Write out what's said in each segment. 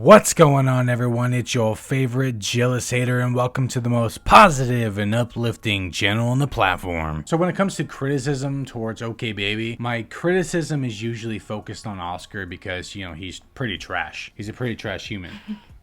What's going on, everyone? It's your favorite jealous hater, and welcome to the most positive and uplifting channel on the platform. So when it comes to criticism towards okbaby, my criticism is usually focused on Oscar because, you know, he's pretty trash. He's a pretty trash human.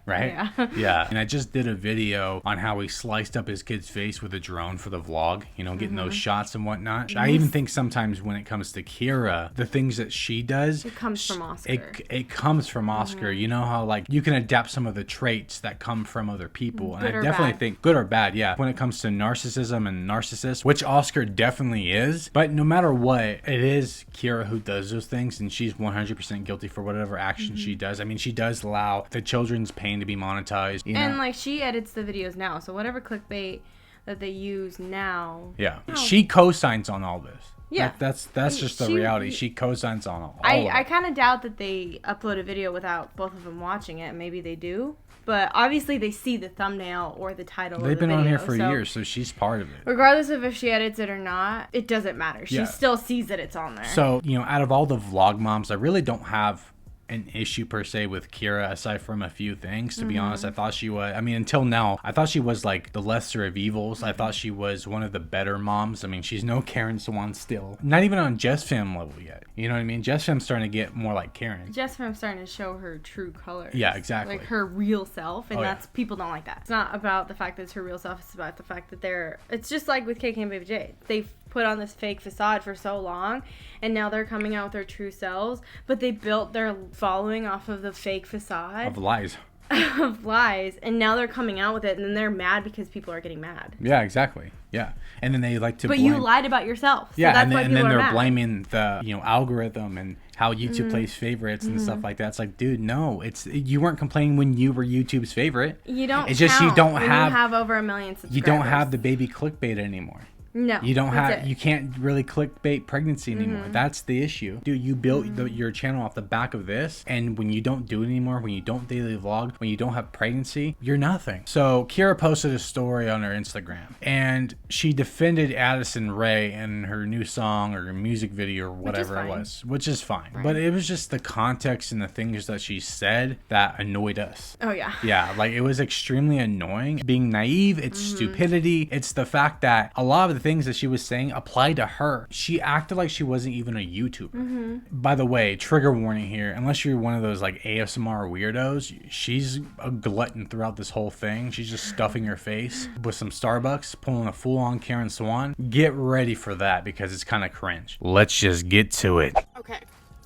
Right? Yeah. And I just did a video on how he sliced up his kid's face with a drone for the vlog, you know, getting those shots and whatnot. I even think sometimes when it comes to Kyra, the things that she does, it comes from Oscar. It comes from Oscar. You know how, like, you can adapt some of the traits that come from other people. And I definitely think good or bad, yeah. When it comes to narcissism and narcissists, which Oscar definitely is, but no matter what, it is Kyra who does those things, and she's 100% guilty for whatever action she does. I mean, she does allow the children's pain to be monetized, you know? And like, she edits the videos now, so whatever clickbait that they use now, she co-signs on all this. That's just the she, reality. She co-signs on all of it. I kind of doubt that they upload a video without both of them watching it. Maybe they do, but obviously they see the thumbnail or the title. They've been video, on here for years, so she's part of it. Regardless of if she edits it or not, it doesn't matter. She still sees that it's on there. So, you know, out of all the vlog moms, I really don't have an issue per se with Kyra, aside from a few things. To be honest, I thought she was, I mean, until now, I thought she was like the lesser of evils. I thought she was one of the better moms. I mean, she's no Karen Swan still. Not even on Jess Fam level yet. You know what I mean? Jess Fam's starting to get more like Karen. Jess Fam's starting to show her true colors. Yeah, exactly. Like her real self, and that's people don't like that. It's not about the fact that it's her real self. It's about the fact that it's just like with KK and Baby J. They've put on this fake facade for so long, and now they're coming out with their true selves, but they built their following off of the fake facade of lies. Of lies, and now they're coming out with it, and then they're mad because people are getting mad. Yeah, exactly. Yeah, and then they like to But you lied about yourself. So yeah, that's and why then they're mad. blaming the, you know, algorithm and how YouTube plays favorites and stuff like that. It's like, dude, no, you weren't complaining when you were YouTube's favorite. You don't. It's just you don't have over 1 million subscribers. You don't have the baby clickbait anymore. No, you don't have. You can't really clickbait pregnancy anymore. That's the issue, dude. You built your channel off the back of this, and when you don't do it anymore, when you don't daily vlog, when you don't have pregnancy, you're nothing. So Kyra posted a story on her Instagram, and she defended Addison Rae and her new song or music video or whatever it was, which is fine. Right. But it was just the context and the things that she said that annoyed us. Oh yeah. Yeah, like it was extremely annoying. Being naive, it's stupidity. It's the fact that a lot of the things that she was saying applied to her. She acted like she wasn't even a YouTuber. By the way, trigger warning here, unless you're one of those like ASMR weirdos, she's a glutton throughout this whole thing. She's just stuffing her face with some Starbucks, pulling a full-on Karen Swan. Get ready for that because it's kind of cringe. Let's just get to it. Okay,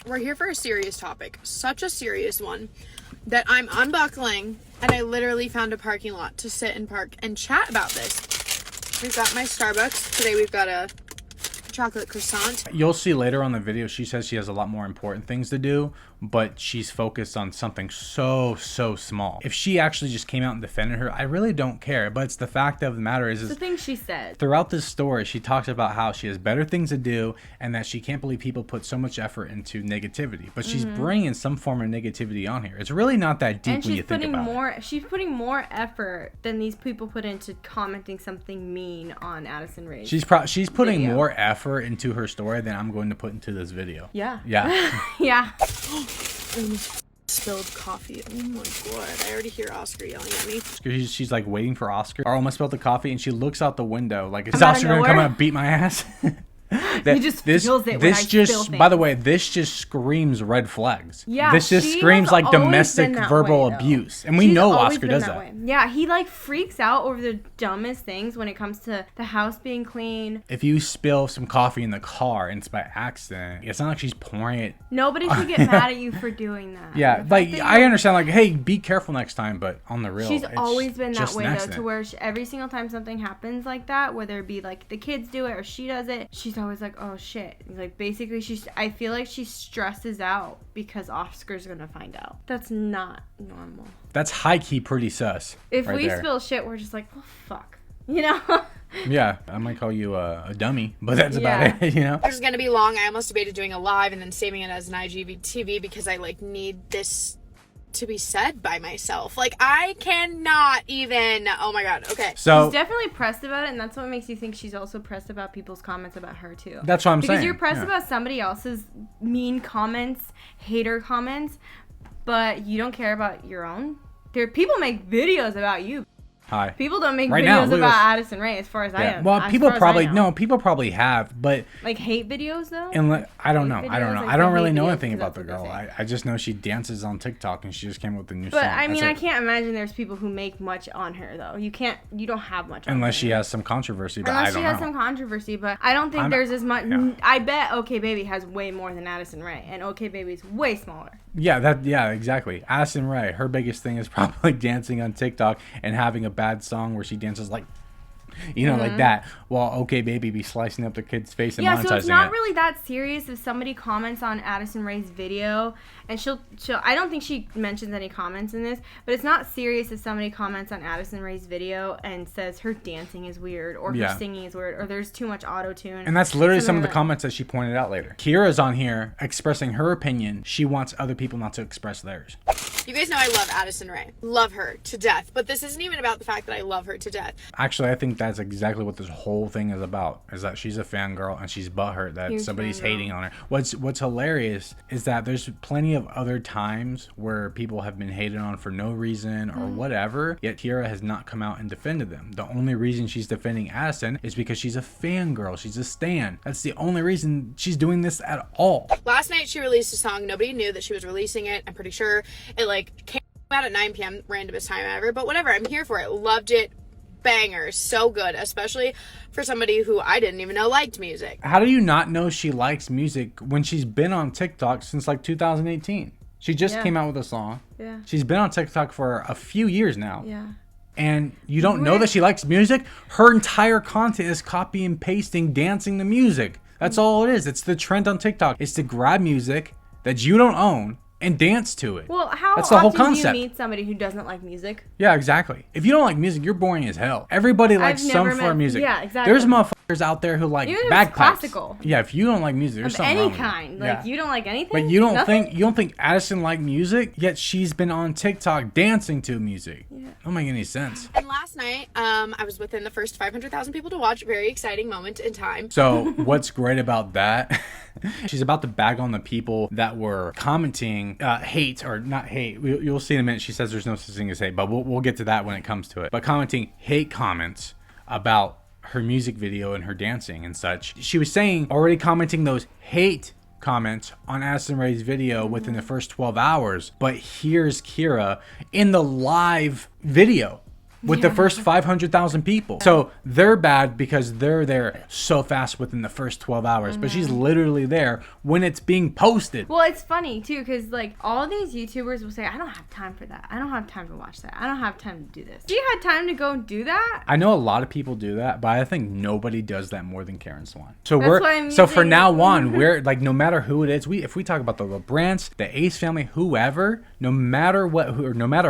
we're here for a serious topic, such a serious one that I'm unbuckling, and I literally found a parking lot to sit and park and chat about this. We've got my Starbucks. Today we've got a chocolate croissant. You'll see later on the video, she says she has a lot more important things to do, but she's focused on something so small. If she actually just came out and defended her, I really don't care. But it's the fact of the matter is the thing she said. Throughout this story, she talks about how she has better things to do and that she can't believe people put so much effort into negativity. But she's bringing some form of negativity on here. It's really not that deep when you think about it. She's putting more effort than these people put into commenting something mean on Addison Rae's She's putting more effort into her story than I'm going to put into this video. Yeah. Yeah. Yeah. Spilled coffee. Oh my god. I already hear Oscar yelling at me. She's like waiting for Oscar. I almost spilled the coffee, and she looks out the window like, is Oscar gonna come out and beat my ass? He just feels it when I spill things. By the way, this just screams red flags. Yeah, this just screams like domestic verbal abuse, and we know Oscar does that. Yeah, he like freaks out over the dumbest things when it comes to the house being clean. If you spill some coffee in the car and it's by accident, it's not like she's pouring it. Nobody should get mad at you for doing that. Yeah, like I understand, like, hey, be careful next time, but on the real, she's always been that way though, to where every single time something happens like that, whether it be like the kids do it or she does it, she's always like, oh shit. Like basically I feel like she stresses out because Oscar's gonna find out. That's not normal. That's high-key pretty sus. If we spill shit, we're just like, well, fuck. You know? Yeah, I might call you a dummy, but that's about it, you know? This is gonna be long. I almost debated doing a live and then saving it as an IGTV because I like need this to be said by myself. Like, I cannot even. Oh my god. Okay. So she's definitely pressed about it, and that's what makes you think she's also pressed about people's comments about her too. That's what I'm saying. Because you're pressed about somebody else's mean comments, hater comments, but you don't care about your own. People make videos about you. Hi. People don't make Right now, videos look about at Addison Rae, as far as I am. Well, as people far as probably I know. people probably have, but like hate videos though. and I don't know. Hate I don't videos, know. like I don't the really hate know videos, anything 'cause about the that's what girl. they say. I just know she dances on TikTok and she just came up with a new But song. I mean, That's I it. can't imagine there's people who make much on her though. You don't have much on Unless her. she has some controversy, but Unless I don't she has know. some controversy, but I don't think there's as much. yeah. I bet okbaby has way more than Addison Rae, and okbaby's way smaller. Yeah, exactly. Addison Rae, her biggest thing is probably dancing on TikTok and having a bad song where she dances like, like that, while okbaby be slicing up the kid's face and monetizing so it's not it. really that serious if somebody comments on Addison Rae's video, and she'll I don't think she mentions any comments in this, but it's not serious if somebody comments on Addison Rae's video and says her dancing is weird, or her singing is weird, or there's too much auto-tune. And that's literally some of the comments that she pointed out later. Kyra's on here expressing her opinion. She wants other people not to express theirs. You guys know I love Addison Rae. Love her to death. But this isn't even about the fact that I love her to death. Actually, I think that's exactly what this whole thing is about, is that she's a fangirl and she's butthurt that Huge somebody's fangirl. hating on her. What's hilarious is that there's plenty of other times where people have been hated on for no reason or whatever, yet Kyra has not come out and defended them. The only reason she's defending Addison is because she's a fangirl. She's a stan. That's the only reason she's doing this at all. Last night she released a song. Nobody knew that she was releasing it. I'm pretty sure it came out at 9 p.m. randomest time ever. But whatever. I'm here for it. Loved it. Banger. So good. Especially for somebody who I didn't even know liked music. How do you not know she likes music when she's been on TikTok since like 2018? She just came out with a song. Yeah. She's been on TikTok for a few years now. Yeah. And you don't know that she likes music? Her entire content is copy and pasting, dancing to music. That's all it is. It's the trend on TikTok. It's to grab music that you don't own and dance to it. Well, how That's the whole often concept. do you meet somebody who doesn't like music? Yeah, exactly. If you don't like music, you're boring as hell. Everybody likes I've some never form of met- music. yeah, exactly. There's motherfuckers out there who like Even if it's bagpipes. classical. Yeah, if you don't like music, there's Of something any wrong with you. kind. Like, Yeah. you don't like anything? But you don't Nothing? think Addison liked music, yet she's been on TikTok dancing to music. Yeah. Don't make any sense. And last night, I was within the first 500,000 people to watch. Very exciting moment in time. So what's great about that, she's about to bag on the people that were commenting hate, or not hate. You'll see in a minute. She says there's no such thing as hate, but we'll get to that when it comes to it. But commenting hate comments about her music video and her dancing and such. She was saying, already commenting those hate comments on Addison Rae's video within the first 12 hours. But here's Kyra in the live video with the first 500,000 people. So they're bad because they're there so fast within the first 12 hours. But she's literally there when it's being posted. Well, it's funny too, because like all these YouTubers will say, I don't have time for that. I don't have time to watch that. I don't have time to do this. She had time to go do that? I know a lot of people do that, but I think nobody does that more than Karen Swan. So That's why I'm so for using- now on, we're like, no matter who it is, if we talk about the LeBrants, the Ace family, whoever, no matter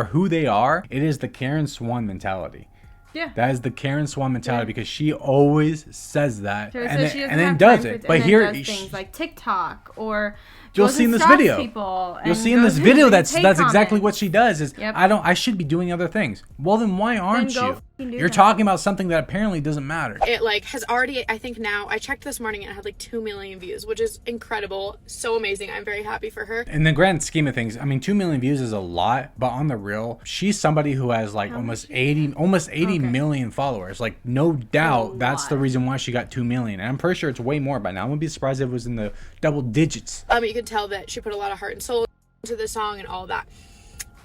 who they are, it is the Karen Swan mentality. Yeah. That is the Karen Swan mentality, because she always says that So and, she then, doesn't and then have does time it. for- But and then here, does things like TikTok, or you'll goes see in and this stalks video. people You'll and see in this goes video and that's hate exactly comments. what she does. Is Yep. I should be doing other things. Well, then why aren't Then go you? fucking do You're that. talking about something that apparently doesn't matter. It has already, I think now, I checked this morning and it had 2 million views, which is incredible. So amazing. I'm very happy for her. In the grand scheme of things, I mean, 2 million views is a lot, but on the real, she's somebody who has almost 80 million followers. Like, no doubt that's the reason why she got 2 million. And I'm pretty sure it's way more by now. I wouldn't be surprised if it was in the double digits. You can tell that she put a lot of heart and soul into the song and all that.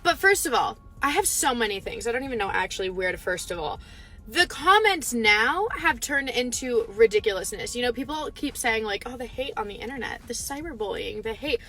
But first of all, I have so many things. I don't even know actually where to first of all. The comments now have turned into ridiculousness. People keep saying oh, the hate on the internet, the cyberbullying, the hate.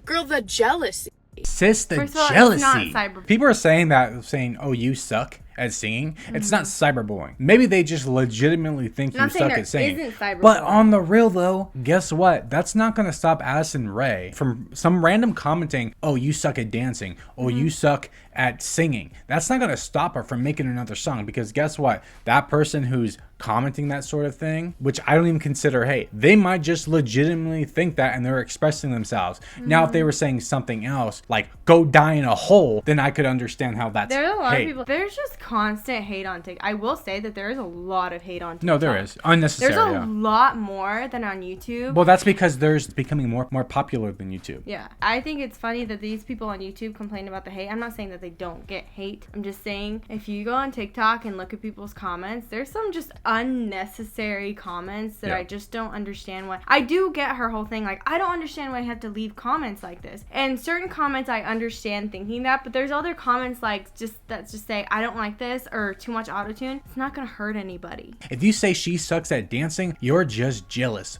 Girl, the jealousy. Sis, the First of all, it's jealousy. not cyberbullying. People are saying, oh, you suck at singing. It's not cyberbullying. Maybe they just legitimately think you Not saying suck there at singing. isn't cyberbullying. But on the real though, guess what? That's not going to stop Addison Rae from some random commenting, oh, you suck at dancing. Oh, you suck at singing. That's not going to stop her from making another song, because guess what? That person who's commenting that sort of thing, which I don't even consider hate, they might just legitimately think that and they're expressing themselves. Now, if they were saying something else, like go die in a hole, then I could understand how that's There's a lot hate. of people. There's just constant hate on TikTok. I will say that there is a lot of hate on TikTok. No, there is. Unnecessary. There's a lot more than on YouTube. Well, that's because there's becoming more popular than YouTube. Yeah. I think it's funny that these people on YouTube complain about the hate. I'm not saying that they don't get hate. I'm just saying if you go on TikTok and look at people's comments, there's some just unnecessary comments that I just don't understand why. I do get her whole thing. Like, I don't understand why I have to leave comments like this. And certain comments I understand thinking that, but there's other comments like that just say, I don't like this, or too much autotune. It's not going to hurt anybody. If you say she sucks at dancing, you're just jealous.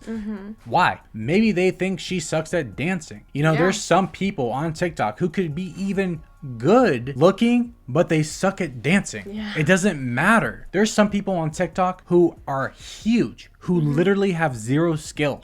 Why? Maybe they think she sucks at dancing. You know, there's some people on TikTok who could be even good looking, but they suck at dancing. It doesn't matter. There's some people on TikTok who are huge, who literally have zero skill.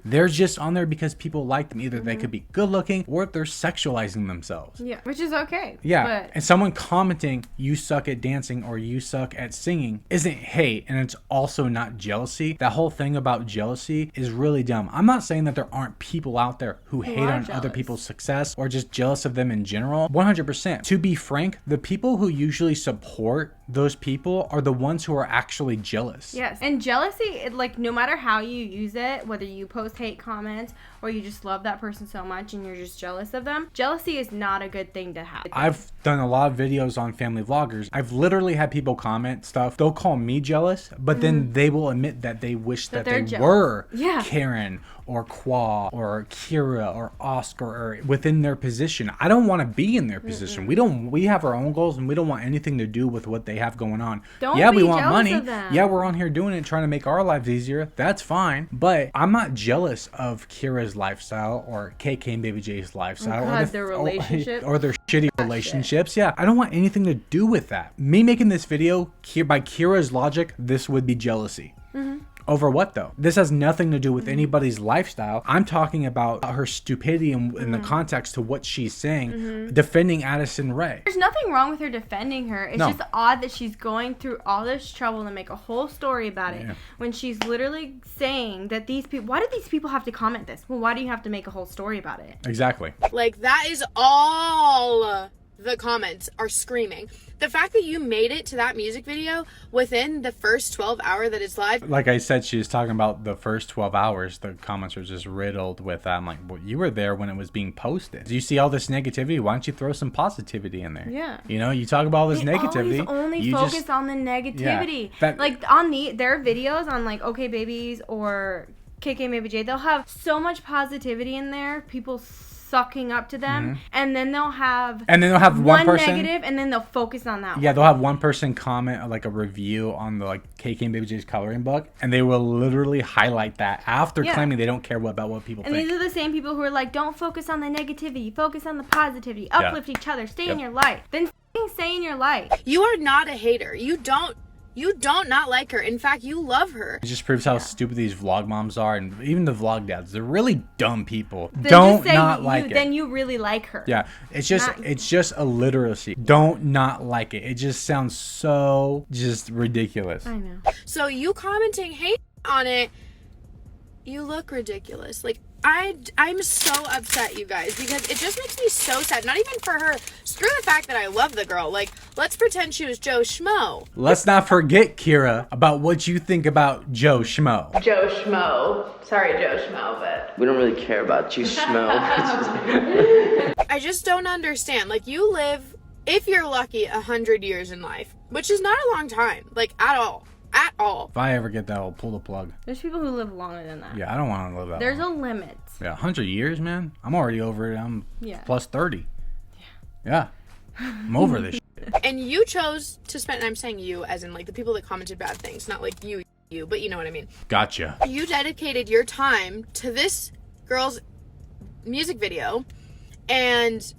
They're just on there because people like them. Either they could be good looking or they're sexualizing themselves. Yeah, which is okay. Yeah, But and someone commenting you suck at dancing or you suck at singing isn't hate, and it's also not jealousy. That whole thing about jealousy is really dumb. I'm not saying that there aren't people out there who hate on other jealous. people's success or just jealous of them in general. 100%. To be frank, the people who usually support those people are the ones who are actually jealous. yes, and jealousy, like, no matter how you use it, whether you post hate comments or you just love that person so much and you're just jealous of them, jealousy is not a good thing to have. I've done a lot of videos on family vloggers. I've literally had people comment stuff. They'll call me jealous, but then they will admit that they wish that they they're were jealous. Karen or Qua or Kyra or Oscar or within their position. I don't want to be in their position. We have our own goals and we don't want anything to do with what they have going on. Don't yeah, be we want jealous money. of them. Yeah, we're on here doing it, trying to make our lives easier. That's fine. But I'm not jealous of Kyra's lifestyle or KK and Baby J's lifestyle God, their relationship. or their shitty relationships. Yeah, I don't want anything to do with that. Me making this video, by Kyra's logic, this would be jealousy. Over what though? This has nothing to do with anybody's lifestyle. I'm talking about her stupidity in the context to what she's saying, defending Addison Rae. There's nothing wrong with her defending her. It's No. just odd that she's going through all this trouble to make a whole story about it when she's literally saying that these people, why do these people have to comment this? Well, why do you have to make a whole story about it? Exactly. Like, that is all the comments are screaming. The fact that you made it to that music video within the first 12 hour that it's live. Like I said, she was talking about the first 12 hours. The comments were just riddled with that. I'm like, well, you were there when it was being posted. Do you see all this negativity? Why don't you throw some positivity in there? Yeah. You know, you talk about all this They negativity. always only you focus just, on the negativity. that- Like on their videos on like OK Babies or KK Baby J, they'll have so much positivity in there. People sucking up to them, and then they'll have one person negative, and then they'll focus on that. Yeah, they'll have one person comment like a review on the like KK and Baby J's coloring book, and they will literally highlight that after claiming they don't care about what people And think. these are the same people who are like, don't focus on the negativity, focus on the positivity, uplift each other, stay in your light. Then f***ing stay in your light. You are not a hater. You don't not like her. In fact, you love her. It just proves how stupid these vlog moms are, and even the vlog dads. They're really dumb people. Then Don't just say not like it. Then you really like her. Yeah, it's just illiteracy. Don't not like it. It just sounds so just ridiculous. I know. So you commenting hate on it, you look ridiculous. Like, I'm so upset, you guys, because it just makes me so sad. Not even for her. Screw the fact that I love the girl. Like, let's pretend she was Joe Schmo. Let's not forget, Kyra, about what you think about Joe Schmo. Joe Schmo. Sorry, Joe Schmo, but We don't really care about you, Schmo. I just don't understand. Like, you live, if you're lucky, 100 years in life, which is not a long time, like, at all. At all. If I ever get that, I'll pull the plug. there's people who live longer than that. Yeah, I don't want to live that There's long. a limit. Yeah, 100 years, man. I'm already over it. I'm plus 30. Yeah. I'm over this shit. And you chose to spend, and I'm saying you as in like the people that commented bad things, not like you, but you know what I mean. Gotcha. You dedicated your time to this girl's music video, and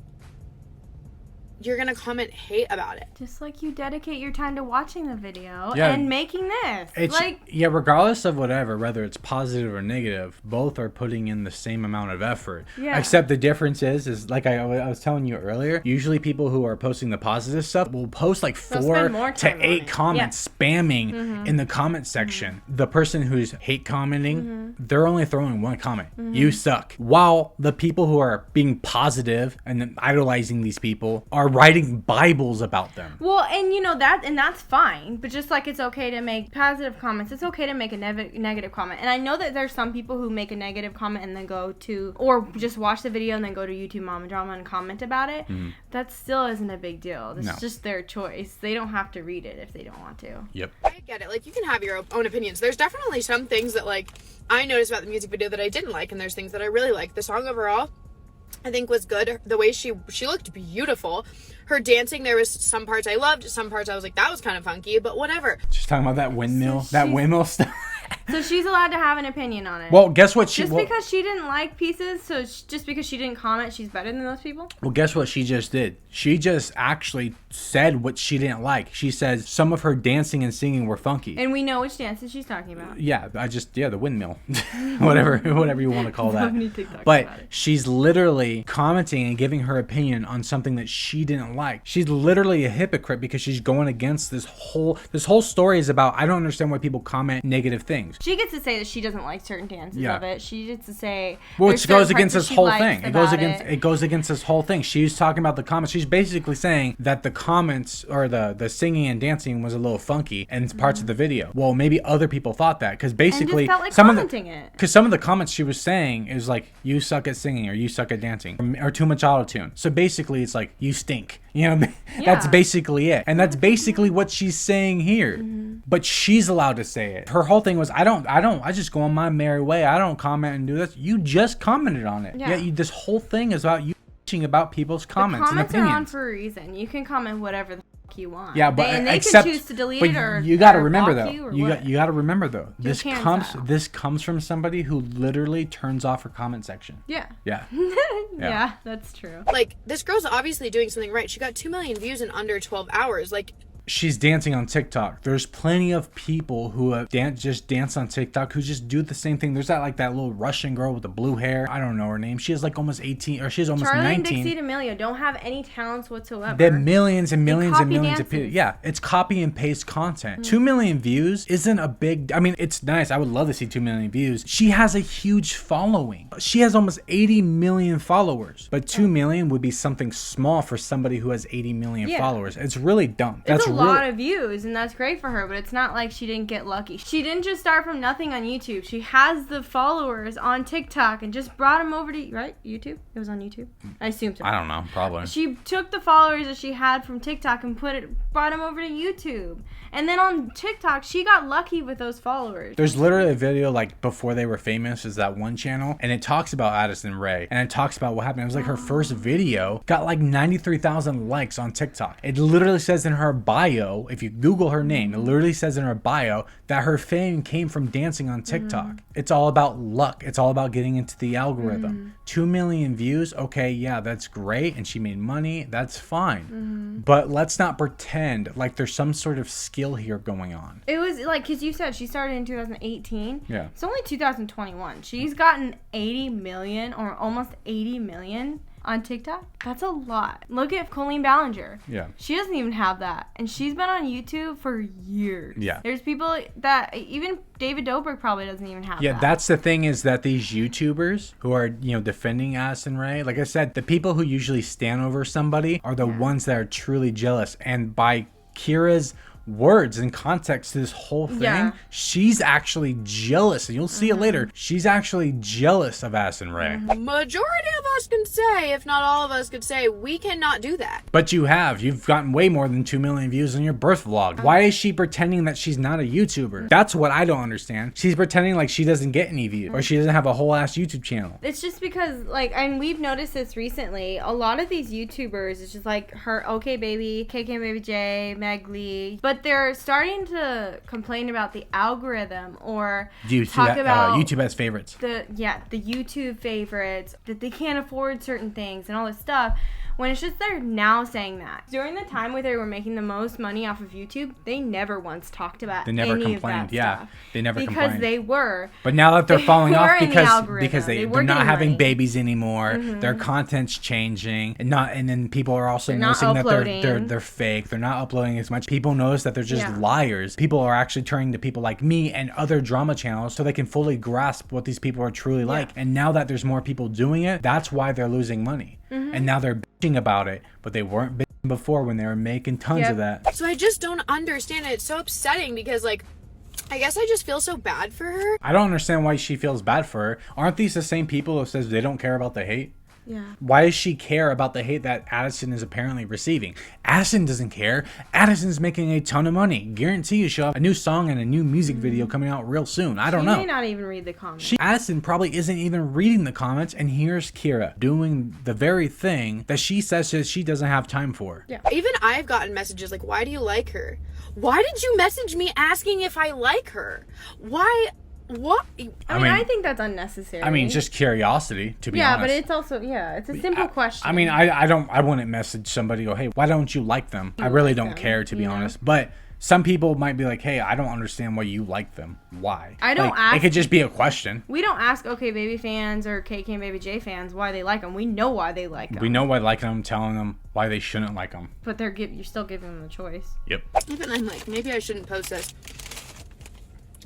you're gonna comment hate about it. Just like you dedicate your time to watching the video Yeah. and making this. It's like, yeah, regardless of whatever, whether it's positive or negative, both are putting in the same amount of effort. Yeah. Except the difference is like I was telling you earlier, usually people who are posting the positive stuff will post like They'll 4 spend more to time on 8 it. comments spamming in the comment section. The person who's hate commenting, they're only throwing one comment. You suck. While the people who are being positive and then idolizing these people are writing Bibles about them. well, and you know that, and that's fine. But just like it's okay to make positive comments, it's okay to make a negative comment. And I know that there's some people who make a negative comment and then go to, or just watch the video and then go to YouTube Mama Drama and comment about it. That still isn't a big deal. It's just their choice. They don't have to read it if they don't want to. Yep. I get it. Like, you can have your own opinions. There's definitely some things that, like, I noticed about the music video that I didn't like, and there's things that I really liked. The song overall, I think, was good. The way she looked beautiful. Her dancing, there was some parts I loved, some parts I was like, that was kind of funky, but whatever. Just talking about that windmill, So she's- windmill stuff. So she's allowed to have an opinion on it. Well, guess what? Just because she didn't like pieces, so just because she didn't comment, she's better than those people? Well, guess what she just did? She just actually said what she didn't like. She says some of her dancing and singing were funky. And we know which dances she's talking about. Yeah, the windmill. whatever you want to call that. So many TikToks But about it. she's literally commenting and giving her opinion on something that she didn't like. She's literally a hypocrite because she's going against this whole story is about, I don't understand why people comment negative things. She gets to say that she doesn't like certain dances Yeah. of it. She gets to say, Which there's goes certain against parts this that she whole likes thing. It goes against this whole thing. She's talking about the comments. She's basically saying that the comments or the singing and dancing was a little funky in parts of the video. Well, maybe other people thought that because basically felt like some of commenting it. because some of the comments she was saying is like, you suck at singing or you suck at dancing or too much auto-tune. So basically it's like, you stink. You know, that's Yeah. basically it. And that's basically what she's saying here. But she's allowed to say it. Her whole thing was, I just go on my merry way. I don't comment and do this. You just commented on it. Yeah. This whole thing is about you bitching about people's comments, The comments and are opinions. on for a reason. You can comment whatever the fuck you want. Yeah, but and they except, can choose to delete but it or you got to or remember block though. you, or You what. got to remember though. Do Karen style. This comes from somebody who literally turns off her comment section. Yeah. Yeah. Yeah, that's true. Like, this girl's obviously doing something right. She got 2 million views in under 12 hours. Like, She's dancing on TikTok. There's plenty of people who have just dance on TikTok who just do the same thing. There's that little Russian girl with the blue hair. I don't know her name. She has like almost 18 or she's almost Charlie 19. and Dixie D'Amelio don't have any talents whatsoever. They have millions and millions and copy millions of people. dances. Yeah, it's copy and paste content. 2 million views isn't a big. I mean, it's nice. I would love to see 2 million views. She has a huge following. She has almost 80 million followers. But 2 million would be something small for somebody who has 80 million Yeah. followers. It's really dumb. It's a lot of views, and that's great for her, but it's not like she didn't get lucky. She didn't just start from nothing on YouTube. She has the followers on TikTok and just brought them over to, YouTube? It was on YouTube? I assume so. I don't know. Probably. She took the followers that she had from TikTok and brought them over to YouTube. And then on TikTok, she got lucky with those followers. There's literally a video like before they were famous is that one channel and it talks about Addison Rae and it talks about what happened. It was like her first video got like 93,000 likes on TikTok. It literally says in her bio, if you Google her name, it literally says in her bio that her fame came from dancing on TikTok. It's all about luck. It's all about getting into the algorithm. 2 million views. Okay. Yeah, that's great. And she made money. That's fine. But let's not pretend like there's some sort of skill here going on. It was like, because you said she started in 2018. Yeah. It's only 2021. She's gotten 80 million or almost 80 million on TikTok. That's a lot. Look at Colleen Ballinger. Yeah. She doesn't even have that. And she's been on YouTube for years. Yeah. There's people that, even David Dobrik probably doesn't even have Yeah, that. that's the thing is that these YouTubers who are, defending Addison Rae, like I said, the people who usually stand over somebody are the ones that are truly jealous. And by Kyra's words and context to this whole thing, Yeah. she's actually jealous, and you'll see it later. She's actually jealous of Addison Rae. majority of us can say, if not all of us could say, we cannot do that. But you've gotten way more than 2 million views on your birth vlog. Why is she pretending that she's not a YouTuber? That's what I don't understand. She's pretending like she doesn't get any views or she doesn't have a whole ass YouTube channel. It's just because, we've noticed this recently. A lot of these YouTubers, it's just like her, okbaby, Baby J, Meg Lee, but they're starting to complain about the algorithm or talk about YouTube has favorites. the YouTube favorites, that they can't afford certain things and all this stuff, when it's just they're now saying that. During the time where they were making the most money off of YouTube, they never once talked about They never any complained. of that Yeah, stuff. they never because complained. they were. But now that they're falling were off in the because algorithm. they're were not getting having money. babies anymore. Their content's changing, and then people are also They're not noticing that uploading. they're fake. They're not uploading as much. People notice that they're just liars. People are actually turning to people like me and other drama channels so they can fully grasp what these people are truly like. And now that there's more people doing it, that's why they're losing money. And now they're bitching about it, but they weren't bitching before when they were making tons of that. So I just don't understand it. It's so upsetting because, like, I guess I just feel so bad for her. I don't understand why she feels bad for her. Aren't these the same people who says they don't care about the hate? Yeah. Why does she care about the hate that Addison is apparently receiving? Addison doesn't care. Addison's making a ton of money. Guarantee you she'll have a new song and a new music video coming out real soon. I don't know. She may not even read the comments. Addison probably isn't even reading the comments, and here's Kyra doing the very thing that she says that she doesn't have time for. Yeah. Even I've gotten messages like, why do you like her? Why did you message me asking if I like her? Why? What? I mean, I think that's unnecessary. I mean, just curiosity, to be honest. Yeah, but it's also, it's a simple question. I mean, I wouldn't message somebody, go, hey, why don't you like them? I really don't care, to be honest. But some people might be like, hey, I don't understand why you like them. Why? I don't ask. It could just be a question. We don't ask okbaby fans or KK and Baby J fans why they like them. We know why they like them. We know why liking them, telling them why they shouldn't like them. But you're still giving them the choice. Yep. Even I'm like, maybe I shouldn't post this.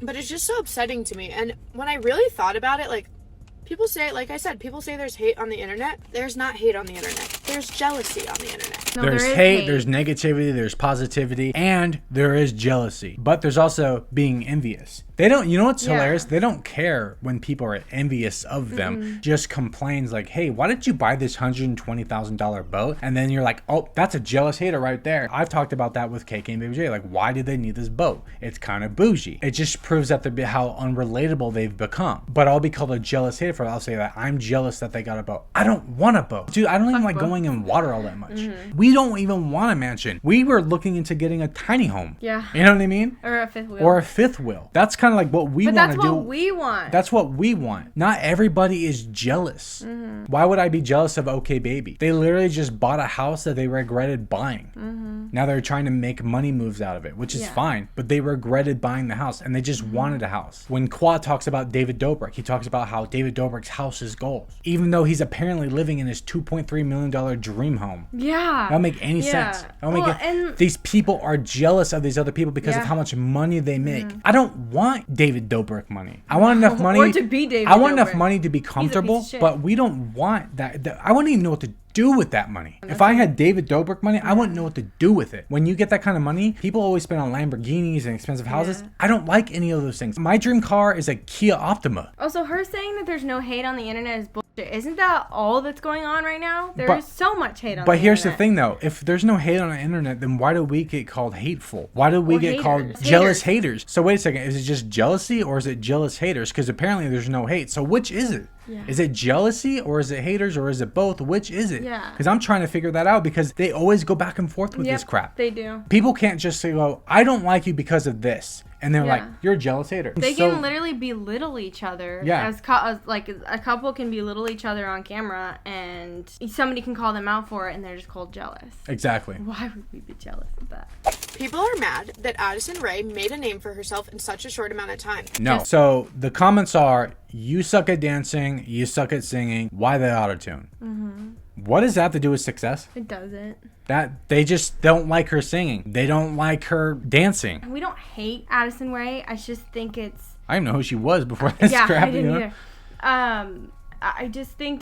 But it's just so upsetting to me. And when I really thought about it, like, people say, like I said, people say there's hate on the internet. There's not hate on the internet. There's jealousy on the internet. No, There's there is hate, there's negativity, there's positivity, and there is jealousy. But there's also being envious. They don't, you know what's hilarious? They don't care when people are envious of them. Just complains like, hey, why did you buy this $120,000 boat? And then you're like, oh, that's a jealous hater right there. I've talked about that with KK and Baby J. Like, why did they need this boat? It's kind of bougie. It just proves that how unrelatable they've become. But I'll be called a jealous hater for it. I'll say that I'm jealous that they got a boat. I don't want a boat. Dude, I don't even like going in water all that much. We don't even want a mansion. We were looking into getting a tiny home. Yeah. You know what I mean? Or a fifth wheel. Or a fifth wheel. That's kind of like what we want to do. That's what we want. That's what we want. Not everybody is jealous. Why would I be jealous of okbaby? They literally just bought a house that they regretted buying. Now they're trying to make money moves out of it, which is fine. But they regretted buying the house and they just wanted a house. When Quad talks about David Dobrik, he talks about how David Dobrik's house is goals. Even though he's apparently living in his $2.3 million dream home. Yeah. That don't make any sense. That don't make these people are jealous of these other people because of how much money they make. I don't want David Dobrik money. I want enough money. Or to be David I want enough Dobrik. money to be comfortable, piece of shit. but we don't want that. I wouldn't even know what to do with that money. If I had David Dobrik money, I wouldn't know what to do with it. When you get that kind of money, people always spend on Lamborghinis and expensive houses. I don't like any of those things. My dream car is a Kia Optima. Also, her saying that there's no hate on the internet is bullshit. Isn't that all that's going on right now? There is so much hate on the internet. But here's the thing, though. If there's no hate on the internet, then why do we get called hateful? Why do we get called jealous haters? So wait a second. Is it just jealousy or is it jealous haters? Because apparently there's no hate. So which is it? Yeah. Is it jealousy or is it haters or is it both? Which is it? Yeah. Because I'm trying to figure that out because they always go back and forth with this crap. They do. People can't just say, well, I don't like you because of this. And they're like, you're a jealous hater. They can literally belittle each other. Yeah. As like a couple can belittle each other on camera and somebody can call them out for it and they're just called jealous. Exactly. Why would we be jealous of that? People are mad that Addison Rae made a name for herself in such a short amount of time. No. So the comments are, you suck at dancing, you suck at singing, why the autotune? What does that have to do with success? It doesn't. That they just don't like her singing. They don't like her dancing. We don't hate Addison Rae. I just think it's... I didn't know who she was before this crap. I didn't either. I just think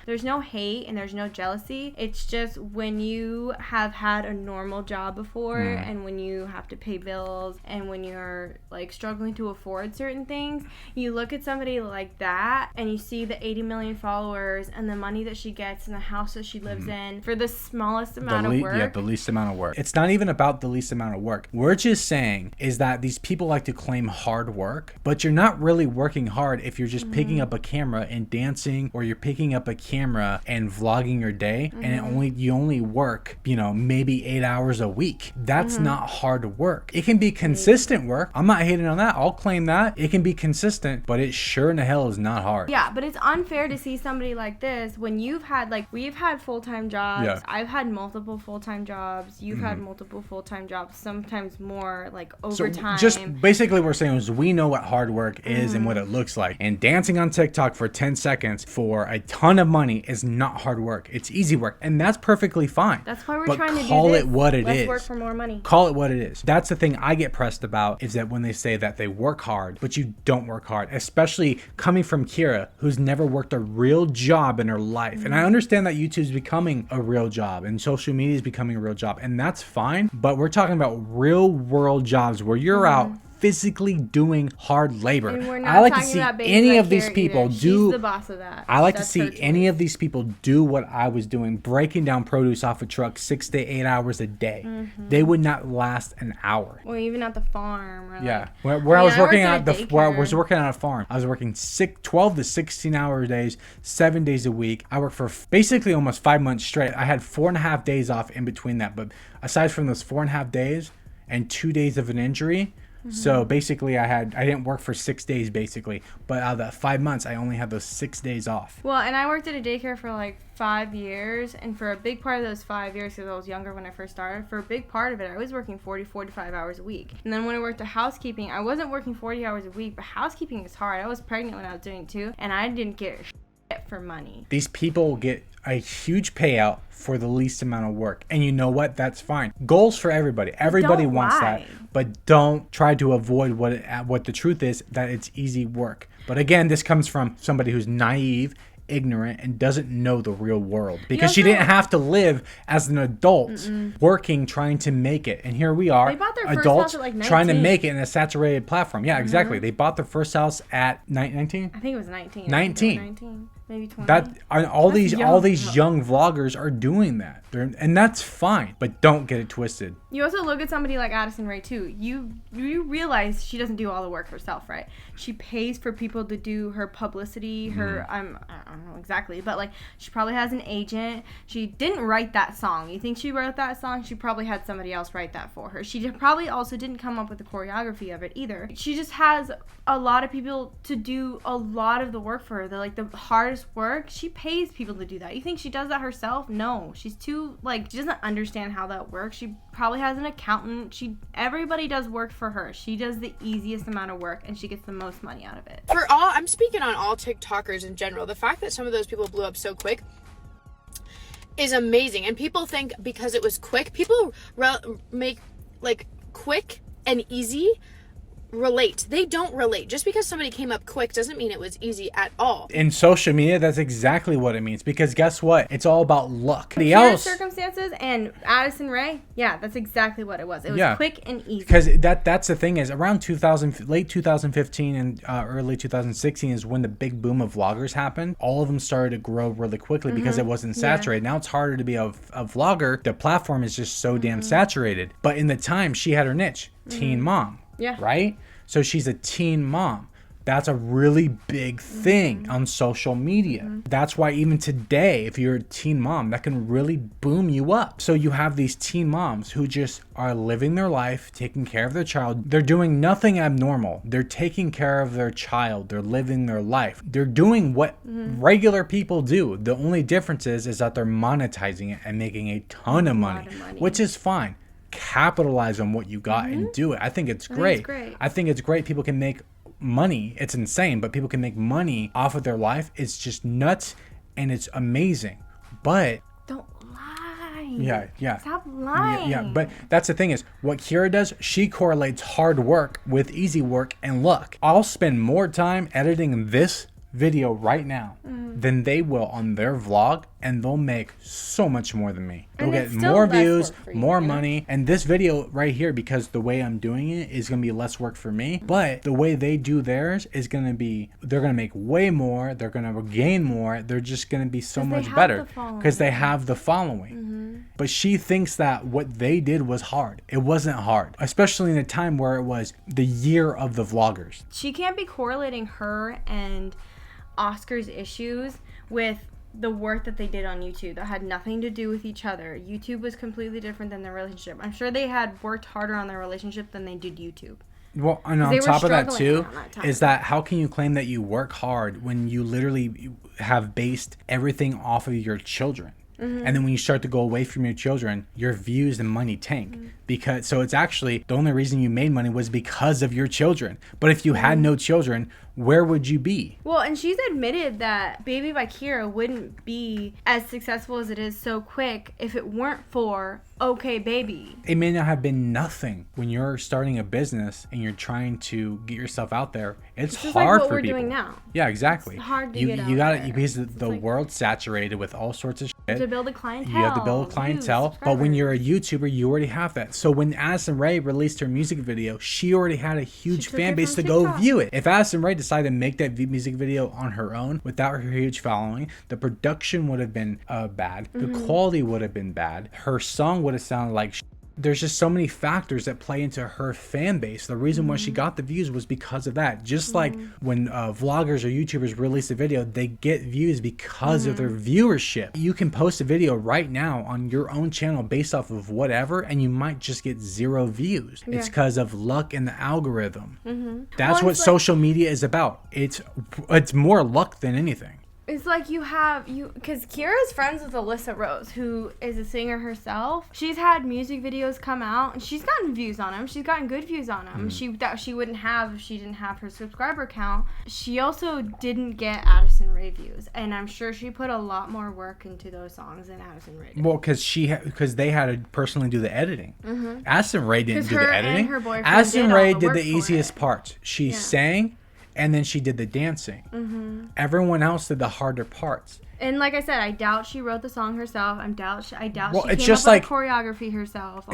there's no hate and there's no jealousy. It's just when you have had a normal job before and when you have to pay bills and when you're like struggling to afford certain things, you look at somebody like that and you see the 80 million followers and the money that she gets and the house that she lives in for the smallest amount of work. Yeah, the least amount of work. It's not even about the least amount of work. We're just saying is that these people like to claim hard work, but you're not really working hard if you're just picking up a camera and dancing dancing or you're picking up a camera and vlogging your day and you only work, maybe 8 hours a week. That's not hard work. It can be consistent work. I'm not hating on that. I'll claim that. It can be consistent, but it sure in the hell is not hard. Yeah, but it's unfair to see somebody like this when you've had, we've had full-time jobs. Yeah. I've had multiple full-time jobs. You've had multiple full-time jobs, sometimes more, overtime. So just basically what we're saying is we know what hard work is and what it looks like. And dancing on TikTok for 10 seconds for a ton of money is not hard work. It's easy work. And that's perfectly fine. That's why we're but trying to do call this. it what it Let's is. work for more money. Call it what it is. That's the thing I get pressed about, is that when they say that they work hard, but you don't work hard, especially coming from Kyra, who's never worked a real job in her life. And I understand that YouTube's becoming a real job and social media is becoming a real job, and that's fine. But we're talking about real world jobs where you're out physically doing hard labor. And we're not I like to talking see about any of these people either. do. She's the boss of that. I like That's to her see choice. any of these people do what I was doing, breaking down produce off a truck 6 to 8 hours a day. They would not last an hour. Or even at the farm. Or Yeah, where I was working at where I was daycare. working on a farm, I was working 12 to 16 hour days, 7 days a week. I worked for basically almost 5 months straight. I had 4.5 days off in between that, but aside from those 4.5 days and 2 days of an injury. So basically I didn't work for 6 days basically, but out of that 5 months I only had those 6 days off. Well, and I worked at a daycare for 5 years, and for a big part of those 5 years, because I was younger when I first started, for a big part of it, I was working 45 hours a week. And then when I worked at housekeeping, I wasn't working 40 hours a week, but housekeeping is hard. I was pregnant when I was doing it too, and I didn't get shit for money. These people get a huge payout for the least amount of work. And you know what? That's fine. Goals for everybody. Everybody Don't wants lie. that. But don't try to avoid what the truth is, that it's easy work. But again, this comes from somebody who's naive, ignorant, and doesn't know the real world, because she didn't have to live as an adult working, trying to make it. And here we are, They bought their first adults house at, trying to 19. make it in a saturated platform. Yeah, exactly. They bought their first house at 19. I think it was 19. 19. 19. Maybe 20. All these young. young vloggers are doing that. And that's fine, but don't get it twisted. You also look at somebody like Addison Rae too. You realize she doesn't do all the work herself, right? She pays for people to do her publicity, I don't know exactly, but she probably has an agent. She didn't write that song. You think she wrote that song? She probably had somebody else write that for her. She probably also didn't come up with the choreography of it either. She just has a lot of people to do a lot of the work for her. The hardest work, she pays people to do that. You think she does that herself? No. She's too, she doesn't understand how that works. She probably has an accountant. Everybody does work for her. She does the easiest amount of work, and she gets the most money out of it. I'm speaking on all TikTokers in general. The fact that some of those people blew up so quick is amazing. And people think because it was quick, people make quick and easy relate. They don't relate. Just because somebody came up quick doesn't mean it was easy at all. In social media, that's exactly what it means, because guess what? It's all about luck. Kyra's circumstances and Addison Rae, yeah, that's exactly what it was. It was quick and easy. Because that's the thing is, around late 2015 and early 2016 is when the big boom of vloggers happened. All of them started to grow really quickly because it wasn't saturated. Now it's harder to be a vlogger. The platform is just so damn saturated. But in the time, she had her niche, teen mom. Yeah. Right? So she's a teen mom. That's a really big thing on social media. That's why even today, if you're a teen mom, that can really boom you up. So you have these teen moms who just are living their life, taking care of their child. They're doing nothing abnormal. They're taking care of their child. They're living their life. They're doing what regular people do. The only difference is that they're monetizing it and making a ton of money, which is fine. Capitalize on what you got and do it. I think it's great. I think it's great. People can make money. It's insane, but people can make money off of their life. It's just nuts and it's amazing. But don't lie. Yeah. Stop lying. Yeah, but that's the thing is, what Kyra does, she correlates hard work with easy work and luck. I'll spend more time editing this video right now than they will on their vlog, and they'll make so much more than me. They'll get more views, more money, and this video right here, because the way I'm doing it is going to be less work for me, but the way they do theirs is going to be, they're going to make way more, they're going to gain more, they're just going to be so much better because they have the following. But she thinks that what they did was hard. It wasn't hard, especially in a time where it was the year of the vloggers. She can't be correlating her and Oscar's issues with the work that they did on YouTube that had nothing to do with each other. YouTube was completely different than their relationship. I'm sure they had worked harder on their relationship than they did YouTube. Well, and on top of that too, is that how can you claim that you work hard when you literally have based everything off of your children? And then when you start to go away from your children, your views and money tank. Because so it's actually the only reason you made money was because of your children. But if you had no children, where would you be? Well, and she's admitted that Baby by Kyra wouldn't be as successful as it is so quick if it weren't for okbaby. It may not have been nothing when you're starting a business and you're trying to get yourself out there. It's just hard like what for we're people. Doing now. Yeah, exactly. It's hard to you get out gotta there. because the world's saturated with all sorts of shit. To build a clientele. You have to build a clientele, but when you're a YouTuber, you already have that. So when Addison Rae released her music video, she already had a huge fan base to go view it. If Addison Rae decided to make that music video on her own without her huge following, the production would have been bad. The quality would have been bad. Her song would have sounded like shit. There's just so many factors that play into her fan base. The reason why she got the views was because of that. Just like when vloggers or YouTubers release a video, they get views because of their viewership. You can post a video right now on your own channel based off of whatever, and you might just get 0 views. Yeah. It's because of luck and the algorithm. That's what social media is about. It's more luck than anything. It's like because Kyra's friends with Alyssa Rose, who is a singer herself. She's had music videos come out, and she's gotten views on them. She's gotten good views on them. That she wouldn't have if she didn't have her subscriber count. She also didn't get Addison Rae views, and I'm sure she put a lot more work into those songs than Addison Rae did. Well, because they had to personally do the editing. Addison Rae didn't do the editing. And her boyfriend Addison Rae did the the easiest parts. She sang. And then she did the dancing. Everyone else did the harder parts. And like I said, I doubt she wrote the song herself. I doubt she came up with choreography herself.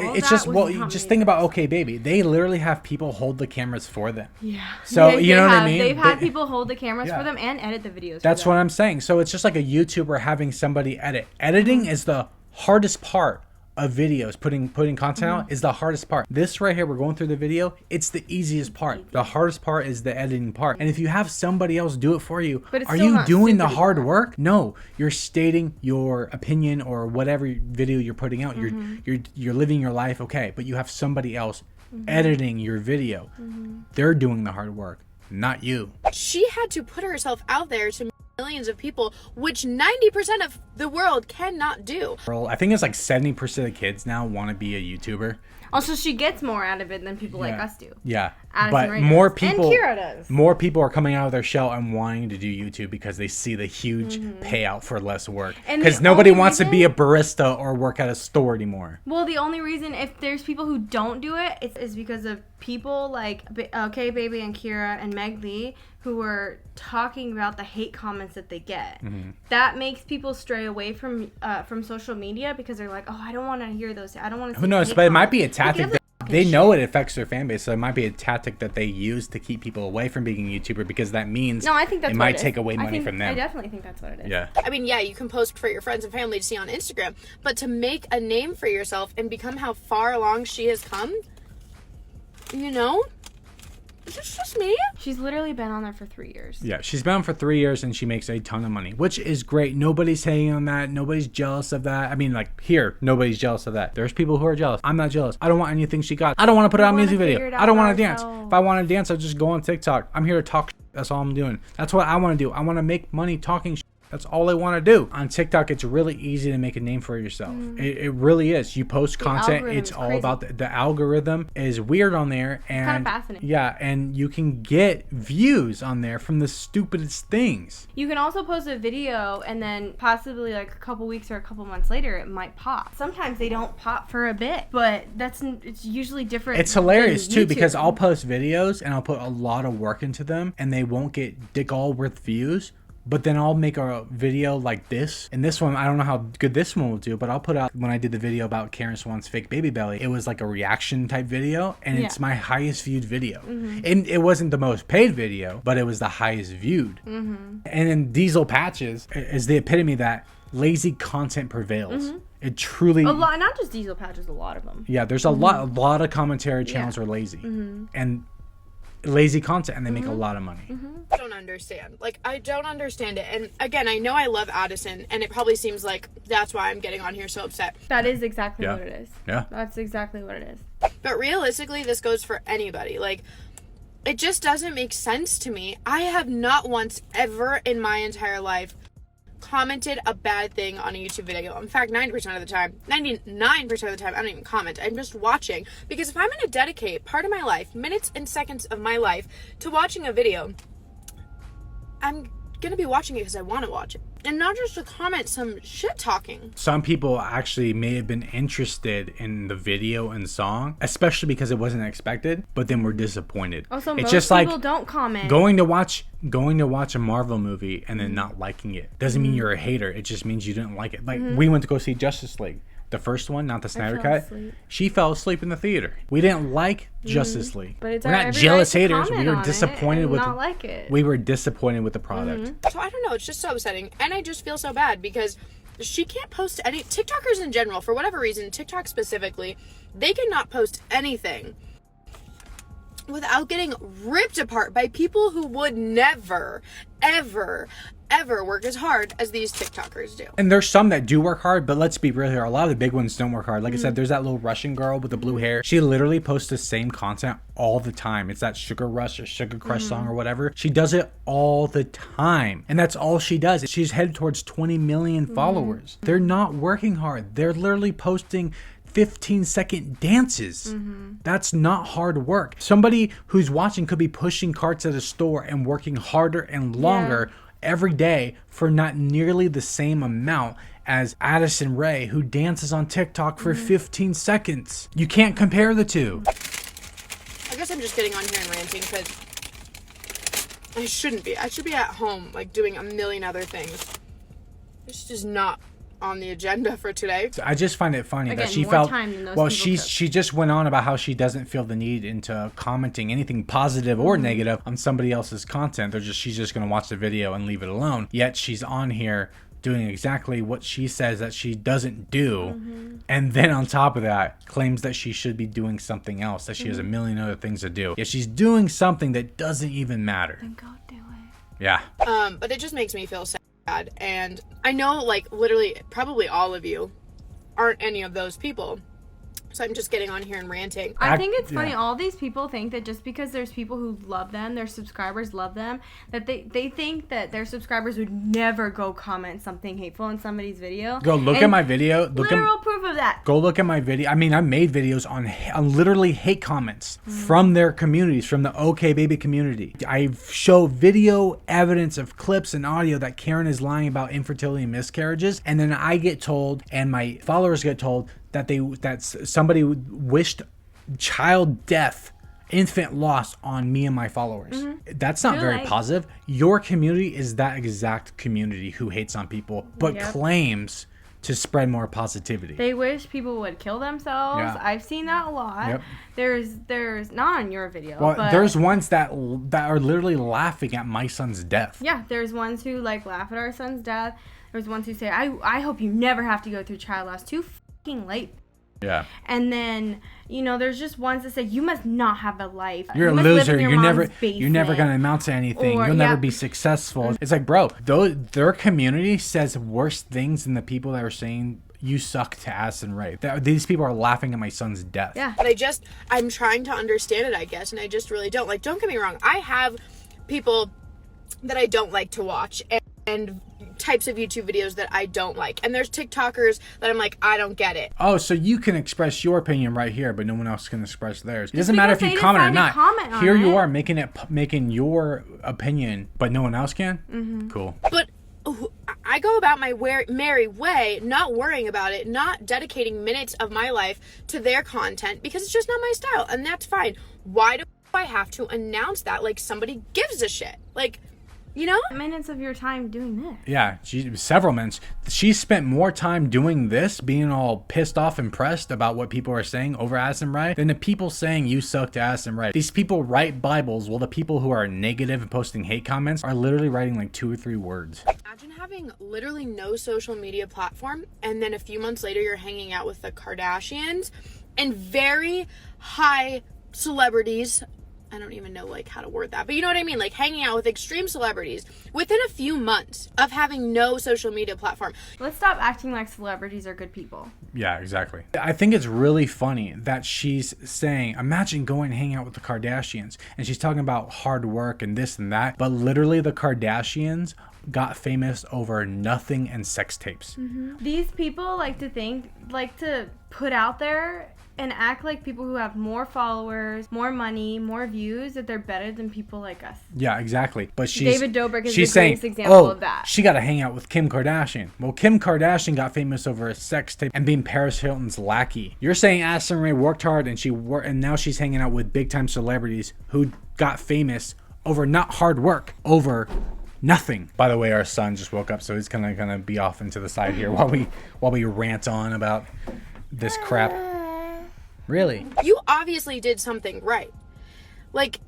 Just think about okbaby. They literally have people hold the cameras for them. Yeah. So you know what I mean? They've had people hold the cameras for them and edit the videos. That's what I'm saying. So it's just like a YouTuber having somebody edit. Editing is the hardest part of videos. Putting content out is the hardest part. This right here, we're going through the video, it's the easiest part. The hardest part is the editing part. And if you have somebody else do it for you, are you doing the hard work? No, you're stating your opinion or whatever video you're putting out. You're living your life, okay, but you have somebody else editing your video. They're doing the hard work, not you. She had to put herself out there to millions of people, which 90% of the world cannot do. I think it's like 70% of kids now want to be a YouTuber. Also, she gets more out of it than people like us do. Yeah, Addison Rae more does. people, and Kyra does. More people are coming out of their shell and wanting to do YouTube because they see the huge payout for less work. Because nobody wants to be a barista or work at a store anymore. Well, the only reason if there's people who don't do it, is because of people like okbaby and Kyra and Meg Lee who are talking about the hate comments that they get. That makes people stray away from social media because they're like, oh, I don't want to hear those. I don't want to. Who knows? But it might be a tactic. They know it affects their fan base, so it might be a tactic that they use to keep people away from being a YouTuber because that means I think that's it might take away money from them. I definitely think that's what it is. Yeah. I mean, yeah, you can post for your friends and family to see on Instagram, but to make a name for yourself and become how far along she has come, you know? Is this just me? She's literally been on there for 3 years. Yeah, she's been on for 3 years and she makes a ton of money, which is great. Nobody's hating on that. Nobody's jealous of that. I mean, like, here, nobody's jealous of that. There's people who are jealous. I'm not jealous. I don't want anything she got. I don't want to put out a music video. I don't want to dance. If I want to dance, I'll just go on TikTok. I'm here to talk shit. That's all I'm doing. That's what I want to do. I want to make money talking shit. That's all I want to do. On TikTok, it's really easy to make a name for yourself. It really is. You post content. It's all crazy. About the algorithm is weird on there. And kind of fascinating. Yeah, and you can get views on there from the stupidest things. You can also post a video and then possibly like a couple weeks or a couple months later, it might pop. Sometimes they don't pop for a bit, but it's usually different. It's hilarious too because I'll post videos and I'll put a lot of work into them and they won't get dick all worth views. But then I'll make a video like this. And this one, I don't know how good this one will do, but I'll put out when I did the video about Karen Swan's fake baby belly. It was like a reaction type video, and it's my highest viewed video. And it wasn't the most paid video, but it was the highest viewed. And then Diesel Patches is the epitome that lazy content prevails. It truly a lot, not just Diesel Patches, a lot of them. Yeah, there's a lot of commentary channels are lazy. And lazy content and they make a lot of money. I don't understand. Like, I don't understand it. And again, I know I love Addison, and it probably seems like that's why I'm getting on here so upset. That is exactly what it is. Yeah. That's exactly what it is. But realistically, this goes for anybody. Like, it just doesn't make sense to me. I have not once ever in my entire life commented a bad thing on a YouTube video. In fact, 99% of the time, I don't even comment. I'm just watching. Because if I'm going to dedicate part of my life, minutes and seconds of my life, to watching a video, I'm going to be watching it because I want to watch it. And not just to comment some shit talking. Some people actually may have been interested in the video and song, especially because it wasn't expected, but then were disappointed. Also, it's most just people like don't comment. Going to watch a Marvel movie and then not liking it doesn't mean you're a hater. It just means you didn't like it. Like we went to go see Justice League. The first one, not the Snyder Cut. She fell asleep in the theater. We didn't like Justice League. But it's we're not jealous haters. We were disappointed with not like it. We were disappointed with the product. So I don't know. It's just so upsetting, and I just feel so bad because she can't post any. TikTokers in general, for whatever reason, TikTok specifically, they cannot post anything without getting ripped apart by people who would never, ever work as hard as these TikTokers do. And there's some that do work hard, but let's be real here. A lot of the big ones don't work hard. Like I said, there's that little Russian girl with the blue hair. She literally posts the same content all the time. It's that Sugar Rush or Sugar Crush song or whatever. She does it all the time. And that's all she does. She's headed towards 20 million followers. They're not working hard. They're literally posting 15-second dances. That's not hard work. Somebody who's watching could be pushing carts at a store and working harder and longer every day for not nearly the same amount as Addison Rae, who dances on TikTok for 15 seconds. You can't compare the two. I guess I'm just getting on here and ranting because I shouldn't be. I should be at home, like, doing a million other things. This is not on the agenda for today. I just find it funny that she more felt time than those well. people She just went on about how she doesn't feel the need into commenting anything positive or negative on somebody else's content. She's just gonna watch the video and leave it alone. Yet she's on here doing exactly what she says that she doesn't do, and then on top of that claims that she should be doing something else, that she has a million other things to do. Yet she's doing something that doesn't even matter. Then go do it. Yeah. But it just makes me feel sad. And I know, like, literally probably all of you aren't any of those people, so I'm just getting on here and ranting. I think it's funny, all these people think that just because there's people who love them, their subscribers love them, that they think that their subscribers would never go comment something hateful in somebody's video. Go look at my video. Literal proof of that. Go look at my video. I mean, I made videos on literally hate comments from their communities, from the okbaby community. I show video evidence of clips and audio that Karen is lying about infertility and miscarriages, and then I get told, and my followers get told, that somebody wished child death, infant loss on me and my followers. That's not very positive. Your community is that exact community who hates on people, but claims to spread more positivity. They wish people would kill themselves. Yeah. I've seen that a lot. There's not on your video. Well, but there's ones that are literally laughing at my son's death. Yeah, there's ones who like laugh at our son's death. There's ones who say, I hope you never have to go through child loss. Too late. Yeah. And then, there's just ones that say you must not have a life. You're a loser. You're never gonna amount to anything. You'll never be successful. It's like, bro, their community says worse things than the people that are saying you suck to Addison Rae. These people are laughing at my son's death. Yeah. But I'm trying to understand it, I guess, and I just really don't. Like, don't get me wrong. I have people that I don't like to watch and types of YouTube videos that I don't like. And there's TikTokers that I'm like, I don't get it. Oh, so you can express your opinion right here, but no one else can express theirs. It doesn't matter if you comment or not. Here you are making your opinion, but no one else can? Cool. But I go about my merry way, not worrying about it, not dedicating minutes of my life to their content because it's just not my style, and that's fine. Why do I have to announce that like somebody gives a shit? Like, minutes of your time doing this. Yeah, several minutes. She spent more time doing this, being all pissed off and pressed about what people are saying over Addison Rae, than the people saying you suck to Addison Rae. These people write Bibles, while the people who are negative and posting hate comments are literally writing like 2 or 3 words. Imagine having literally no social media platform, and then a few months later you're hanging out with the Kardashians and very high celebrities, I don't even know like how to word that, but you know what I mean? Like hanging out with extreme celebrities within a few months of having no social media platform. Let's stop acting like celebrities are good people. Yeah, exactly. I think it's really funny that she's saying, imagine going and hanging out with the Kardashians. And she's talking about hard work and this and that. But literally the Kardashians got famous over nothing and sex tapes. These people like to put out there and act like people who have more followers, more money, more views, that they're better than people like us. Yeah, exactly. But David Dobrik is she's the saying, greatest example of that. She got to hang out with Kim Kardashian. Well, Kim Kardashian got famous over a sex tape and being Paris Hilton's lackey. You're saying Addison Rae worked hard and now she's hanging out with big time celebrities who got famous over not hard work, over nothing. By the way, our son just woke up, so he's gonna be off into the side here while we rant on about this crap. Really? You obviously did something right. Like,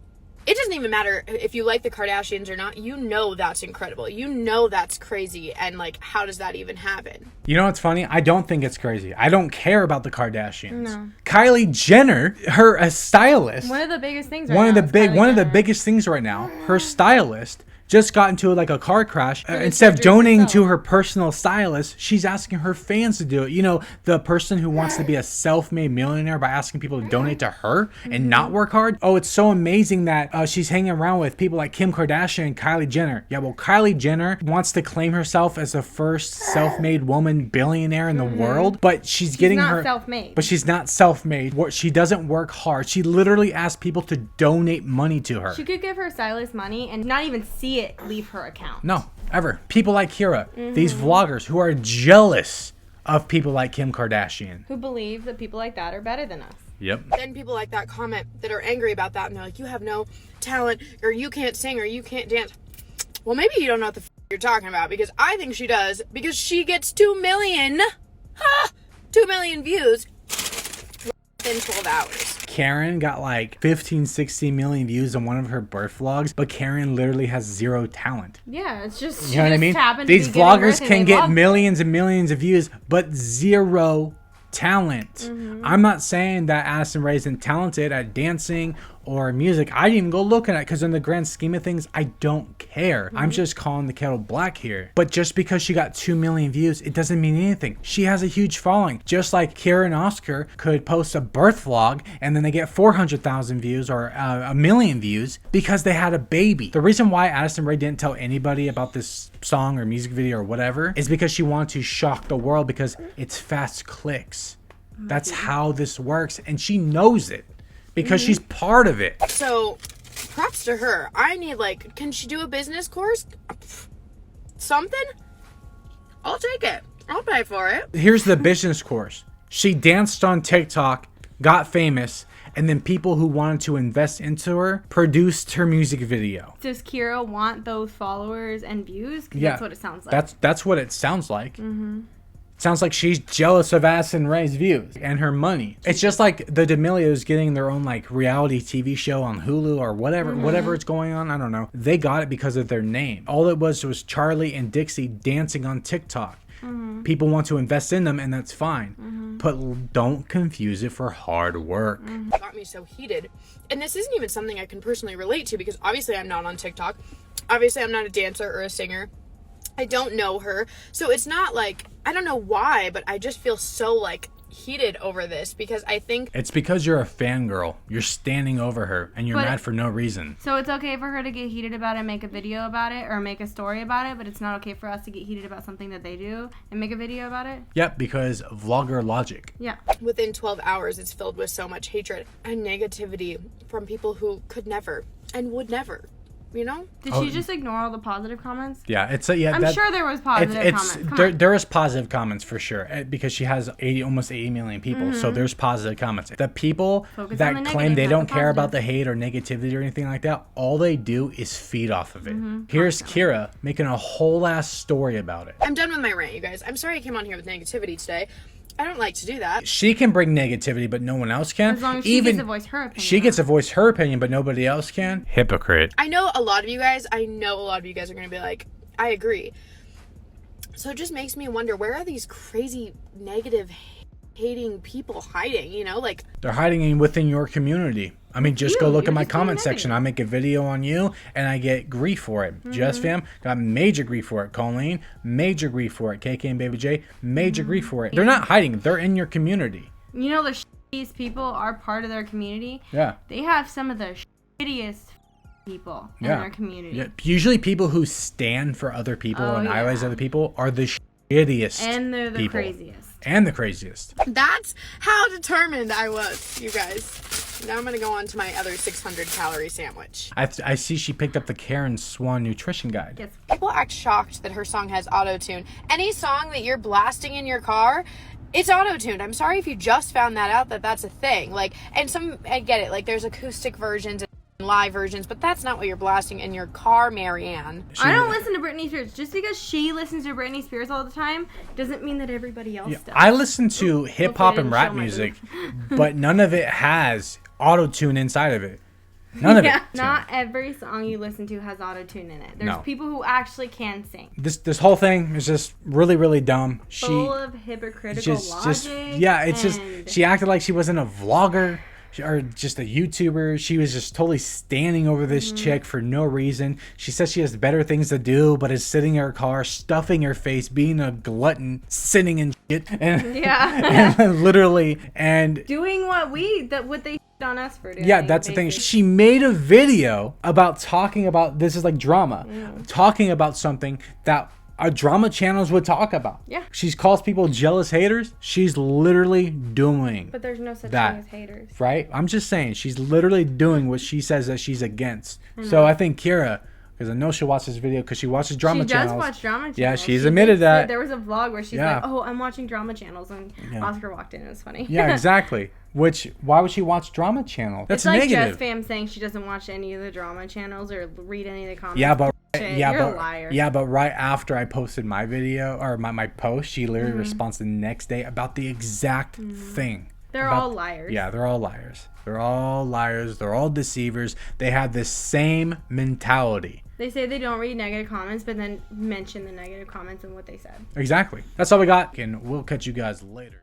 it doesn't even matter if you like the Kardashians or not. You know that's incredible. You know that's crazy. And, like, how does that even happen? You know what's funny? I don't think it's crazy. I don't care about the Kardashians. No. Kylie Jenner, her stylist. One of the biggest things right One now. of the biggest things right now. Her stylist just got into like a car crash. Instead of donating to her personal stylist, she's asking her fans to do it. You know, the person who wants to be a self-made millionaire by asking people to donate to her and not work hard. Oh, it's so amazing that she's hanging around with people like Kim Kardashian and Kylie Jenner. Yeah, well, Kylie Jenner wants to claim herself as the first self-made woman billionaire in the world, but she's getting not her self-made. But she's not self-made. She doesn't work hard. She literally asks people to donate money to her. She could give her stylist money and not even see it leave her account. No, ever. People like Kyra, these vloggers who are jealous of people like Kim Kardashian. Who believe that people like that are better than us. Yep. Then people like that comment that are angry about that, and they're like, you have no talent, or you can't sing, or you can't dance. Well, maybe you don't know what the you're talking about, because I think she does, because she gets 2 million views within 12 hours. Karen got like 15, 16 million views on one of her birth vlogs, but Karen literally has zero talent. Yeah, it's just, You know what I mean? happened to These be giving birth vloggers and can they get love millions and millions of views, but zero talent. I'm not saying that Addison Rae isn't talented at dancing or music. I didn't even go looking at it because in the grand scheme of things, I don't care. I'm just calling the kettle black here. But just because she got 2 million views, it doesn't mean anything. She has a huge following. Just like Kyra and Oscar could post a birth vlog and then they get 400,000 views or a million views because they had a baby. The reason why Addison Rae didn't tell anybody about this song or music video or whatever is because she wanted to shock the world because it's fast clicks. That's how this works. And she knows it. Because she's part of it. So, props to her. I need, like, can she do a business course? Something? I'll take it. I'll pay for it. Here's the business course. She danced on TikTok, got famous, and then people who wanted to invest into her produced her music video. Does Kyra want those followers and views? Because Yeah, that's what it sounds like. That's what it sounds like. Sounds like she's jealous of Addison Rae's views and her money. It's just like the D'Amelios getting their own like reality TV show on Hulu or whatever it's going on. I don't know. They got it because of their name. All it was Charlie and Dixie dancing on TikTok. People want to invest in them and that's fine. But don't confuse it for hard work. It got me so heated. And this isn't even something I can personally relate to because obviously I'm not on TikTok. Obviously I'm not a dancer or a singer. I don't know her. So it's not like, I don't know why, but I just feel so like heated over this because I think It's because you're a fangirl. You're standing over her and you're But- mad for no reason. So it's okay for her to get heated about it and make a video about it or make a story about it, but it's not okay for us to get heated about something that they do and make a video about it? Yep, because vlogger logic. Yeah. within 12 hours it's filled with so much hatred and negativity from people who could never and would never, you know? Did she just ignore all the positive comments? Yeah, I'm I'm sure there was positive comments. Come on. There is positive comments for sure because she has almost 80 million people. So there's positive comments. The people Focus on that the claim negative, they not don't the care about the positive. hate or negativity or anything like that, all they do is feed off of it. Here's Kyra making a whole ass story about it. I'm done with my rant, you guys. I'm sorry I came on here with negativity today. I don't like to do that. She can bring negativity, but no one else can. As long as she gets to voice her opinion. She gets to voice her opinion, but nobody else can. Hypocrite. I know a lot of you guys are going to be like, I agree. So it just makes me wonder, where are these crazy negative hating people hiding, you know? Like, They're hiding within your community. I mean, just go look You're at my just being comment section. I make a video on you, and I get grief for it. Just fam got major grief for it. Colleen, major grief for it. KK and Baby J, major grief for it. They're not hiding. They're in your community. You know, the shittiest people are part of their community. Yeah. They have some of the shittiest people in their community. Yeah. Usually people who stand for other people and idolize other people are the shittiest And they're the people. craziest. And the craziest. That's how determined I was, you guys. Now I'm going to go on to my other 600 calorie sandwich. I see she picked up the Karen Swan nutrition guide. Yes. People act shocked that her song has auto-tune. Any song that you're blasting in your car, it's auto-tuned. I'm sorry if you just found that out, that's a thing. Like, and I get it, like there's acoustic versions and live versions, but that's not what you're blasting in your car, Marianne. I don't listen to Britney Spears. Just because she listens to Britney Spears all the time doesn't mean that everybody else does. I listen to hip hop I and didn't rap show my music, but none of it has auto-tune inside of it. None of it. Not every song you listen to has auto-tune in it. There's No. people who actually can sing. This whole thing is just really, really dumb. Full of hypocritical logic. It's just she acted like she wasn't a vlogger or just a YouTuber. She was just totally standing over this chick for no reason. She says she has better things to do, but is sitting in her car, stuffing her face, being a glutton, sinning and shit, and, and literally and doing what they on us for doing. Yeah, that's basically. the thing. She made a video about talking about this is like drama, talking about something that drama channels would talk about. Yeah. She calls people jealous haters. She's literally doing But there's no such that, thing as haters. right? I'm just saying she's literally doing what she says that she's against. So I think Kyra, because I know she'll watch this video because she watches drama channels. She does watch drama channels. Yeah, she's She admitted thinks that. there was a vlog where she's like, "Oh, I'm watching drama channels," and Oscar walked in. It was funny. Yeah, exactly. Which, why would she watch drama channels? That's it's like negative. Just Fam saying she doesn't watch any of the drama channels or read any of the comments. Yeah, but You're a liar. Yeah, but right after I posted my video or my post, she literally responds the next day about the exact thing. They're all liars. Yeah, they're all liars. They're all liars. They're all deceivers. They have the same mentality. They say they don't read negative comments, but then mention the negative comments and what they said. Exactly. That's all we got, and we'll catch you guys later.